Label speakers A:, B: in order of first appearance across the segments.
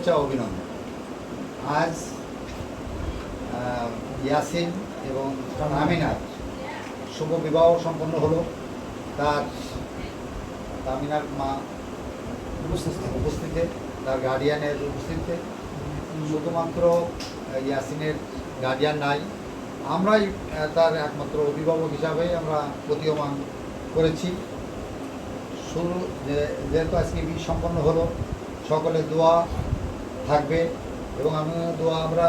A: শুভেচ্ছা অভিনন্দন। আজ ইয়াসিন এবং আমিনার শুভ বিবাহ সম্পন্ন হলো। তার তামিনার মা উপস্থিতিতে, তার গার্ডিয়ানের উপস্থিতিতে। শুধুমাত্র ইয়াসিনের গার্ডিয়ান নাই, আমরাই তার একমাত্র অভিভাবক হিসাবে আমরা প্রতীয়মান করেছি। শুরু যেহেতু আজকে বিয়ে সম্পন্ন হলো, সকলের দোয়া থাকবে এবং আমি দোয়া আমরা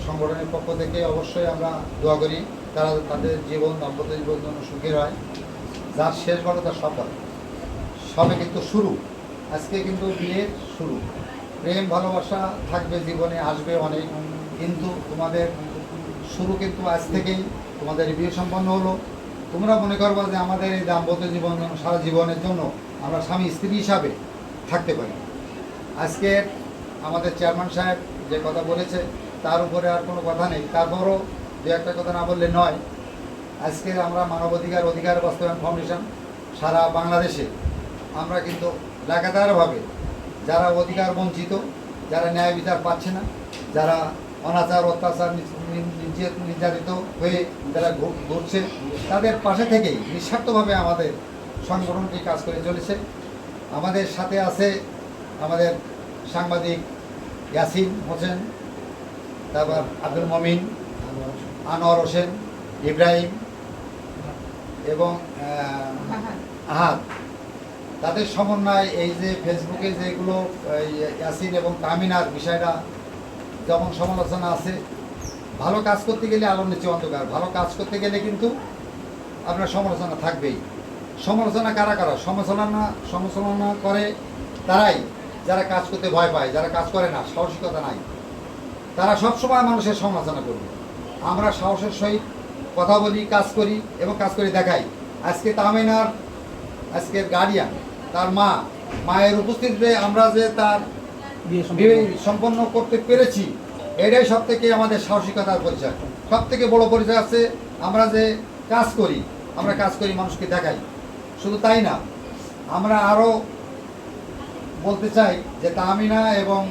A: সংগঠনের পক্ষ থেকে অবশ্যই আমরা দোয়া করি তারা তাদের জীবন দাম্পত্য জীবন যেন সুখের হয়। যার শেষ বলো তার সফল, সবে কিন্তু শুরু, আজকে কিন্তু বিয়ের শুরু। প্রেম ভালোবাসা থাকবে জীবনে, আসবে অনেক, কিন্তু তোমাদের শুরু কিন্তু আজ থেকেই। তোমাদের বিয়ে সম্পন্ন হলো, তোমরা মনে করবা যে আমাদের এই দাম্পত্য জীবন সারা জীবনের জন্য আমরা স্বামী স্ত্রী হিসাবে থাকতে পারি। আজকে আমাদের চেয়ারম্যান সাহেব যে কথা বলেছে তার উপরে আর কোনো কথা নেই, তারপরও দু একটা কথা না বললে নয়। আজকে আমরা অধিকার বাস্তবায়ন ফাউন্ডেশন সারা বাংলাদেশে আমরা কিন্তু লাগাতারভাবে যারা অধিকার বঞ্চিত, যারা ন্যায় বিচার পাচ্ছে না, যারা অনাচার অত্যাচার নির্যাতিত হয়ে যারা ঘুরছে, তাদের পাশে থেকেই নিঃস্বার্থভাবে আমাদের সংগঠনটি কাজ করে চলেছে। আমাদের সাথে আছে আমাদের সাংবাদিক ইয়াসিন হোসেন, তারপর আব্দুল মমিন, আনোয়ার হোসেন, ইব্রাহিম এবং আহাদ। তাদের সমন্বয় এই যে ফেসবুকে যেগুলো ইয়াসিন এবং তামিনার বিষয়টা যেমন সমালোচনা আছে, ভালো কাজ করতে গেলে আলোর নিচে অন্ধকার, ভালো কাজ করতে গেলে কিন্তু আপনার সমালোচনা থাকবেই। সমালোচনা কারা কারা সমালোচনা করে? তারাই যারা কাজ করতে ভয় পায়, যারা কাজ করে না, সাহসিকতা নাই, তারা সবসময় মানুষের সমালোচনা করবে। আমরা সাহসের সহিত কথা বলি, কাজ করি এবং কাজ করে দেখাই। আজকে তামিনার আজকের গার্ডিয়ান, তার মায়ের উপস্থিতিতে আমরা যে তার বিয়ে সম্পন্ন করতে পেরেছি, এটাই সব থেকে আমাদের সাহসিকতার পরিচয়। সব থেকে বড় পরিচয় আছে আমরা যে কাজ করি, আমরা কাজ করি মানুষকে দেখাই। শুধু তাই না, আমরা আরও বলতে চাই যে তামিনা এবং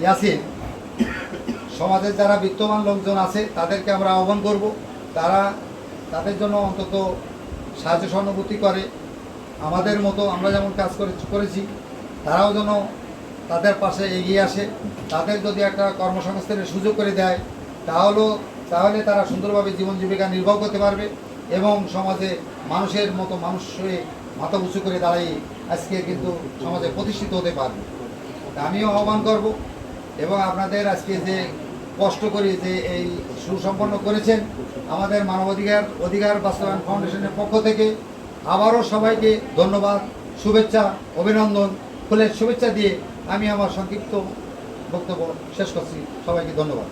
A: ইয়াসিন সমাজের যারা বিত্তমান লোকজন আছে তাদেরকে আমরা আহ্বান করব, তারা তাদের জন্য অন্তত সাহায্য সহানুভূতি করে। আমাদের মতো আমরা যেমন কাজ করেছি, তারাও যেন তাদের পাশে এগিয়ে আসে। তাদের যদি একটা কর্মসংস্থানের সুযোগ করে দেয় তাহলে তারা সুন্দরভাবে জীবন জীবিকা নির্বাহ করতে পারবে এবং সমাজে মানুষের মতো মানুষ হয়ে মাথা উঁচু করে দাঁড়িয়ে আজকে কিন্তু সমাজে প্রতিষ্ঠিত হতে পারবে। আমিও আহ্বান করব এবং আপনাদের আজকে যে কষ্ট করে যে এই সুসম্পন্ন করেছেন, আমাদের অধিকার বাস্তবায়ন ফাউন্ডেশনের পক্ষ থেকে আবারও সবাইকে ধন্যবাদ, শুভেচ্ছা, অভিনন্দন, ফুলের শুভেচ্ছা দিয়ে আমি আমার সংক্ষিপ্ত বক্তব্য শেষ করছি। সবাইকে ধন্যবাদ।